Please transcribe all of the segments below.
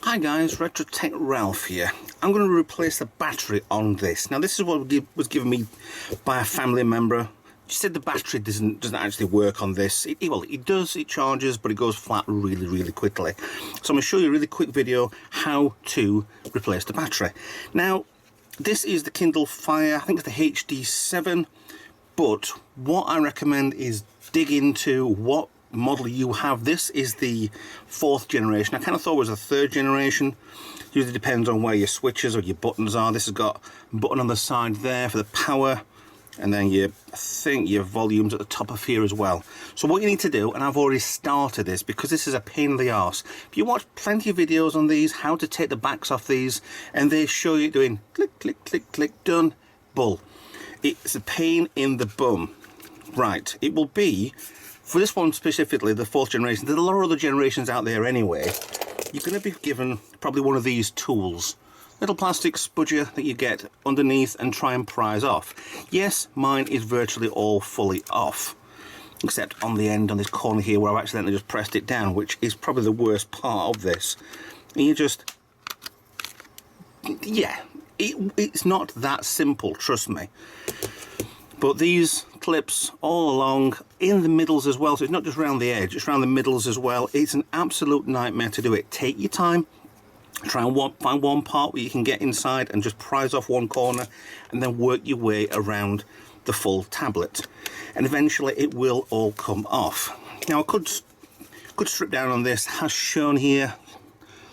Hi guys, Retro Tech Ralph here. I'm going to replace the battery on this. Now this is what was given me by a family member. She said the battery doesn't actually work on this. Well, it does, it charges, but it goes flat really quickly. So I'm going to show you a really quick video how to replace the battery. Now, this is the Kindle Fire, I think it's the HD7, but what I recommend is dig into what model you have. This is the 4th generation. I kind of thought it was a 3rd generation. Usually depends on where your switches or your buttons are. This has got a button on the side there for the power, and then I think your volume's at the top of here as well. So what you need to do, and I've already started this because this is a pain in the arse. If you watch plenty of videos on these, how to take the backs off these, and they show you doing click, click, click, click, done, bull. It's a pain in the bum. Right, it will be, for this one specifically, the 4th generation, there's a lot of other generations out there anyway, you're going to be given probably one of these tools. Little plastic spudger that you get underneath and try and prise off. Yes, mine is virtually all fully off, except on the end on this corner here where I've accidentally just pressed it down, which is probably the worst part of this. And you just, yeah, it's not that simple, trust me. But these clips all along, in the middles as well, so it's not just around the edge, it's around the middles as well. It's an absolute nightmare to do it. Take your time, try and find one part where you can get inside and just prise off one corner, and then work your way around the full tablet. And eventually it will all come off. Now I could strip down on this, as shown here.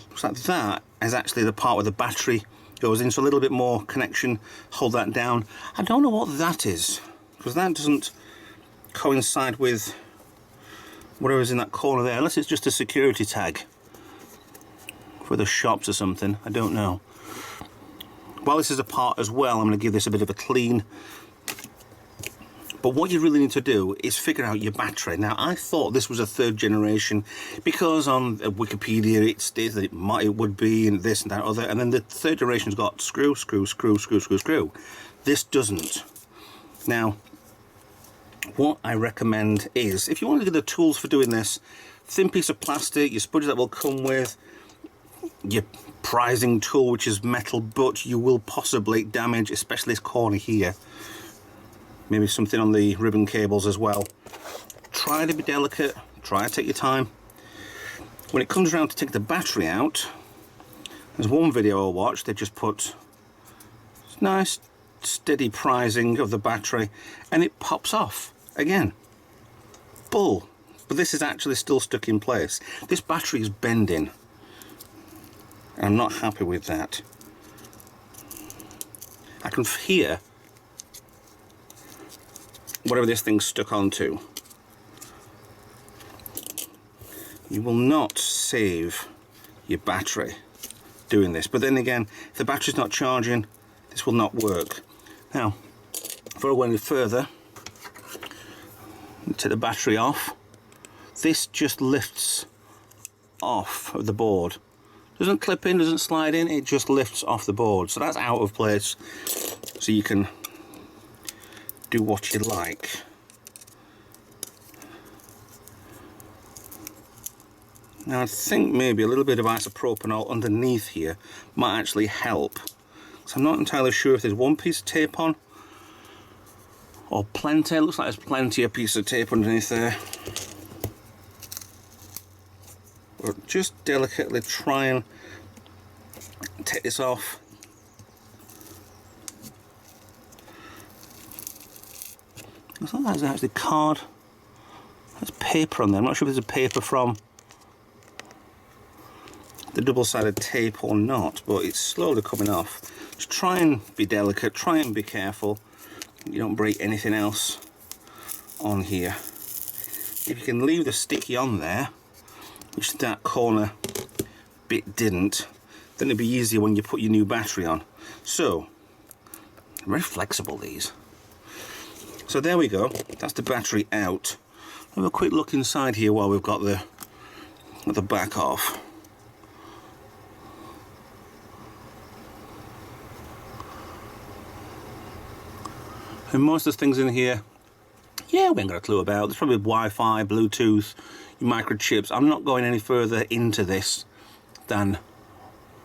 Looks like that is actually the part where the battery goes in, so a little bit more connection, hold that down. I don't know what that is, because that doesn't coincide with whatever's in that corner there, unless it's just a security tag for the shops or something, I don't know. While this is apart as well, I'm going to give this a bit of a clean. But what you really need to do is figure out your battery. Now, I thought this was a 3rd generation because on Wikipedia it states that it would be, and this and that other, and then the 3rd generation's got screw. This doesn't. Now, what I recommend is, if you want to get the tools for doing this, thin piece of plastic, your spudger that will come with, your prizing tool, which is metal, but you will possibly damage, especially this corner here. Maybe something on the ribbon cables as well. Try to be delicate, try to take your time. When it comes around to take the battery out, there's one video I watched, they just put nice steady prizing of the battery and it pops off again. Bull. But this is actually still stuck in place. This battery is bending. I'm not happy with that. I can hear whatever this thing's stuck onto. You will not save your battery doing this, but then again, if the battery's not charging, this will not work. Now, before I go any further, take the battery off. This just lifts off of the board. Doesn't clip in, doesn't slide in, it just lifts off the board. So that's out of place, so you can do what you like. Now I think maybe a little bit of isopropanol underneath here might actually help. So I'm not entirely sure if there's one piece of tape on or plenty. It looks like there's plenty of piece of tape underneath there. But just delicately try and take this off. I thought that was actually card. There's paper on there. I'm not sure if there's a paper from the double-sided tape or not, but it's slowly coming off. Just try and be delicate, try and be careful. You don't break anything else on here. If you can leave the sticky on there, which that corner bit didn't, then it'll be easier when you put your new battery on. So, very flexible these. So there we go, that's the battery out. Have a quick look inside here while we've got the back off. And most of the things in here, yeah, we ain't got a clue about. There's probably Wi-Fi, Bluetooth, microchips. I'm not going any further into this than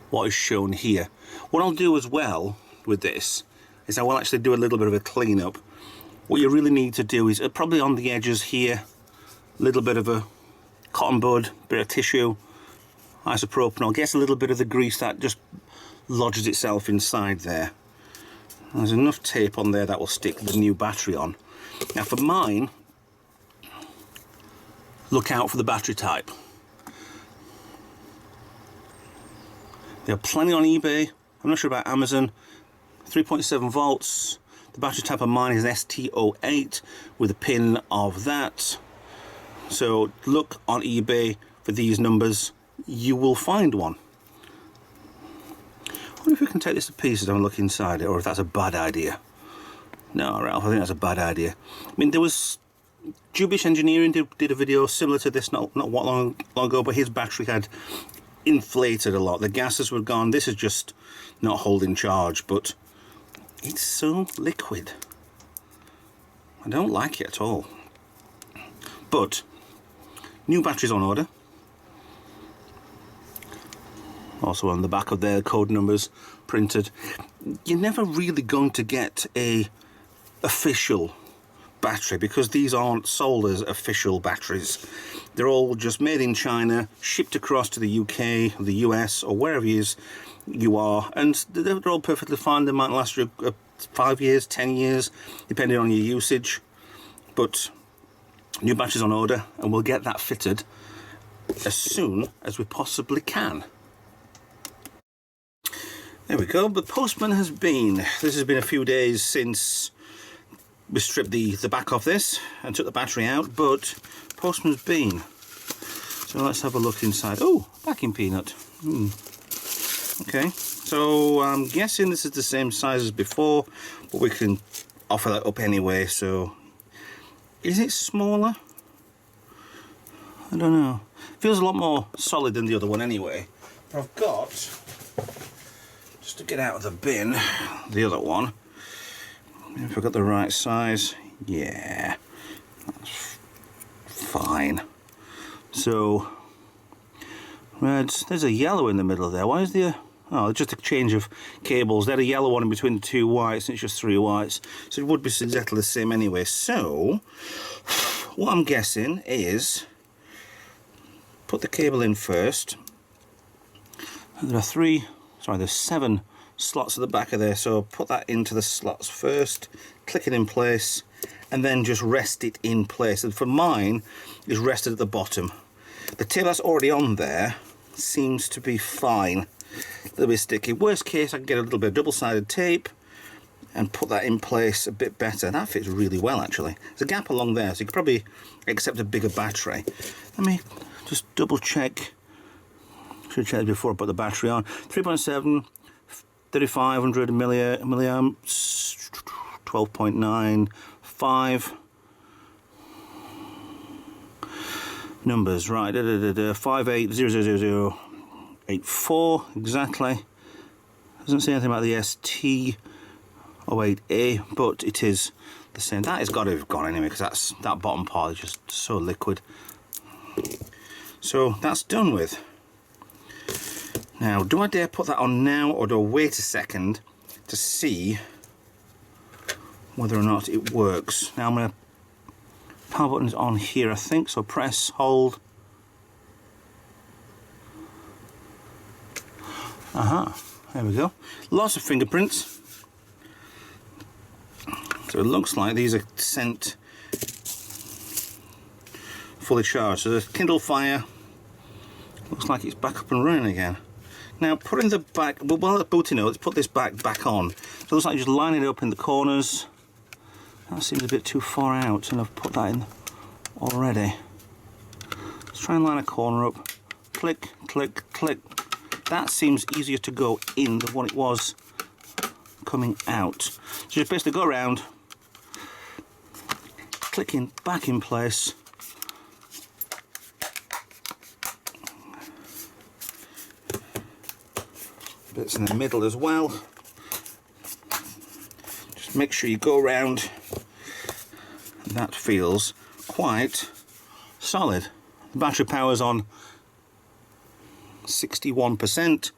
what is shown here. What I'll do as well with this is I will actually do a little bit of a cleanup. What you really need to do is probably on the edges here, a little bit of a cotton bud, bit of tissue, isopropanol, gets a little bit of the grease that just lodges itself inside there. There's enough tape on there that will stick the new battery on. Now for mine, look out for the battery type. There are plenty on eBay. I'm not sure about Amazon. 3.7 volts. The battery type of mine is ST08 with a pin of that. So look on eBay for these numbers. You will find one. I wonder if we can take this to pieces and look inside it, or if that's a bad idea. No, Ralph, I think that's a bad idea. I mean, there was Jubish Engineering did a video similar to this not long ago, but his battery had inflated a lot. The gases were gone. This is just not holding charge, but it's so liquid. I don't like it at all. But new batteries on order. Also on the back of their code numbers printed. You're never really going to get a official battery because these aren't sold as official batteries. They're all just made in China, shipped across to the UK, the US, or wherever it is you are, and they're all perfectly fine. They might last you 5 years, 10 years, depending on your usage. But new batteries on order, and we'll get that fitted as soon as we possibly can. There we go. The postman has been. This has been a few days since we stripped the back off this and took the battery out, but postman's been. So let's have a look inside. Oh, backing peanut. Okay, so I'm guessing this is the same size as before, but we can offer that up anyway. So is it smaller? I don't know. Feels a lot more solid than the other one anyway. But I've got, just to get out of the bin, the other one. If I've got the right size, yeah, that's fine. So, red, there's a yellow in the middle there. Why is there? Oh, just a change of cables. There's a yellow one in between the two whites, and it's just 3 whites. So it would be exactly the same anyway. So, what I'm guessing is, put the cable in first. There are there's 7 slots at the back of there, so put that into the slots first, click it in place, and then just rest it in place. And for mine, it's rested at the bottom. The tape that's already on there seems to be fine. A little bit sticky. Worst case, I can get a little bit of double-sided tape and put that in place a bit better. That fits really well, actually. There's a gap along there, so you could probably accept a bigger battery. Let me just double-check. Should have checked before I put the battery on. 3.7, 3500 milliamps, 12.9, 5 numbers, right? 580084 exactly. Doesn't say anything about the ST08A, but it is the same. That has got to have gone anyway, because that bottom part is just so liquid. So that's done with. Now, do I dare put that on now, or do I wait a second to see whether or not it works? Now I'm going to, power button is on here I think, so press, hold. Aha, there we go. Lots of fingerprints. So it looks like these are sent fully charged. So the Kindle Fire looks like it's back up and running again. Now, putting the back, well, while it's booting up, let's put this back on. So it looks like just line it up in the corners. That seems a bit too far out, and I've put that in already. Let's try and line a corner up. Click, click, click. That seems easier to go in than what it was coming out. So just basically go around, clicking back in place. Bits in the middle as well. Just Just make sure you go around. That feels quite solid. The battery power's on 61%.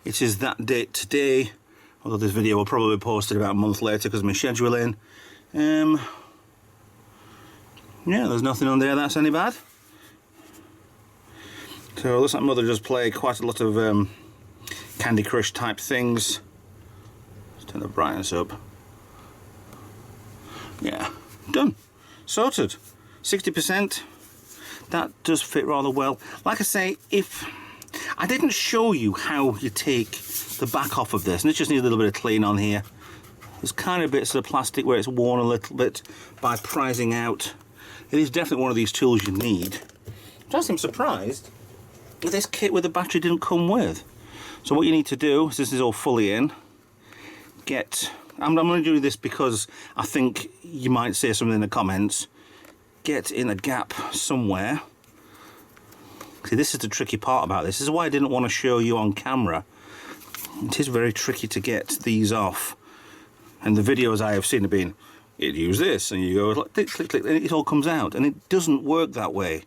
It is that date today, although this video will probably be posted about a month later because of my scheduling. Yeah, there's nothing on there that's any bad. So it looks like Mother does play quite a lot of Candy Crush type things. Let's turn the brightness up. Yeah, done. Sorted. 60%. That does fit rather well. Like I say, if I didn't show you how you take the back off of this, and it just needs a little bit of clean on here. There's kind of bits of the plastic where it's worn a little bit by prizing out. It is definitely one of these tools you need. Just I'm surprised that this kit with the battery didn't come with. So what you need to do, since this is all fully in, I'm going to do this because I think you might say something in the comments. Get in a gap somewhere. See, this is the tricky part about this. This is why I didn't want to show you on camera. It is very tricky to get these off. And the videos I have seen have been, you'd use this, and you go, click, click, click, and it all comes out. And it doesn't work that way.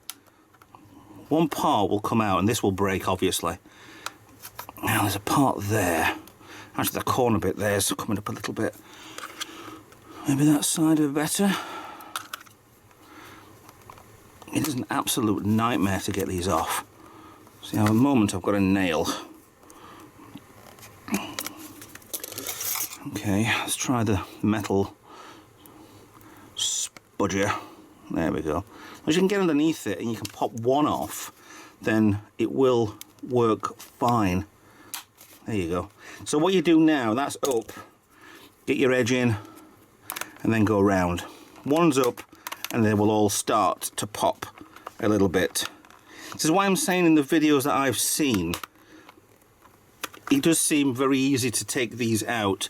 One part will come out, and this will break, obviously. Now, there's a part there. Actually, the corner bit there is coming up a little bit. Maybe that side would be better. It is an absolute nightmare to get these off. See, at the moment I've got a nail. Okay, let's try the metal spudger. There we go. As you can get underneath it and you can pop one off, then it will work fine. There you go. So what you do now, that's up. Get your edge in and then go around. One's up and they will all start to pop a little bit. This is why I'm saying in the videos that I've seen, it does seem very easy to take these out,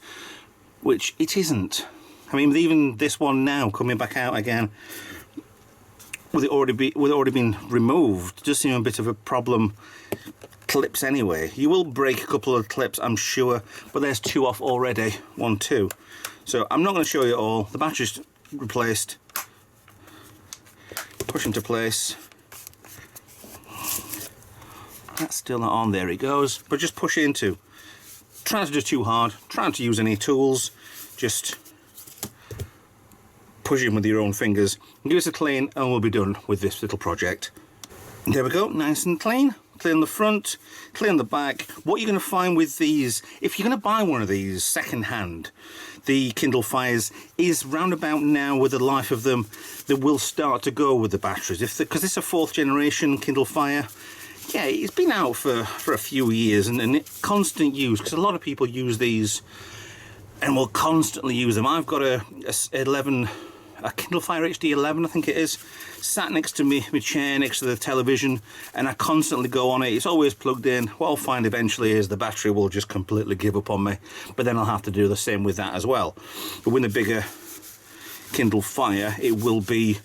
which it isn't. I mean, even this one now coming back out again, with it already been removed, does seem a bit of a problem. Clips anyway. You will break a couple of clips, I'm sure, but there's two off already. 1, 2. So I'm not going to show you all. The battery's replaced. Push into place. That's still not on. There it goes. But just push into. Try not to do too hard. Try not to use any tools. Just push in with your own fingers. Give us a clean and we'll be done with this little project. There we go. Nice and clean. Clean the front, clean the back. What you're going to find with these, if you're going to buy one of these second hand, the Kindle Fires is roundabout now with the life of them, they will start to go with the batteries. Because it's a 4th generation Kindle Fire. Yeah, it's been out for a few years and constant use, because a lot of people use these and will constantly use them. I've got a Kindle Fire HD 11, I think it is, sat next to me, my chair next to the television, and I constantly go on it. It's always plugged in. What I'll find eventually is the battery will just completely give up on me, but then I'll have to do the same with that as well. But with a bigger Kindle Fire, it will be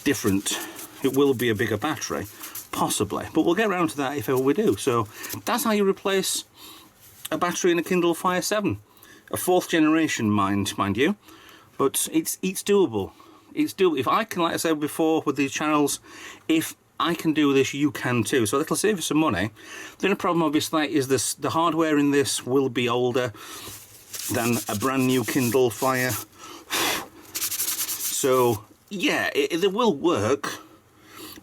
different. It will be a bigger battery, possibly, but we'll get around to that if ever we do. So that's how you replace a battery in a Kindle Fire 7. A 4th generation, mind you, but it's doable. It's doable. If I can, like I said before with these channels, if I can do this, you can too. So that'll save you some money. The only problem, obviously, is the hardware in this will be older than a brand new Kindle Fire. So yeah, they will work,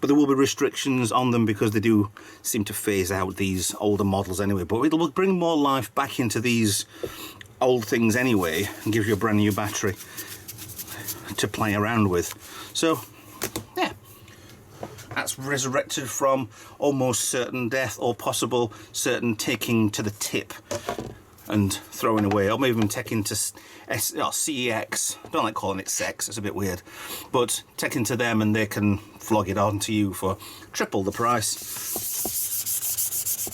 but there will be restrictions on them because they do seem to phase out these older models anyway. But it'll bring more life back into these old things anyway and give you a brand new battery to play around with. So yeah, that's resurrected from almost certain death, or possible certain taking to the tip and throwing away, or maybe even taking to CEX. I don't like calling it sex, it's a bit weird, but taking to them and they can flog it on to you for triple the price,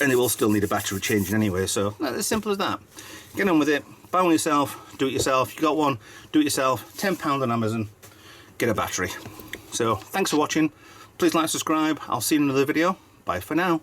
and it will still need a battery changing anyway. So as simple as that. Get on with it. Buy one yourself, do it yourself. You got one, do it yourself. £10 on Amazon, get a battery. So thanks for watching. Please like, subscribe. I'll see you in another video. Bye for now.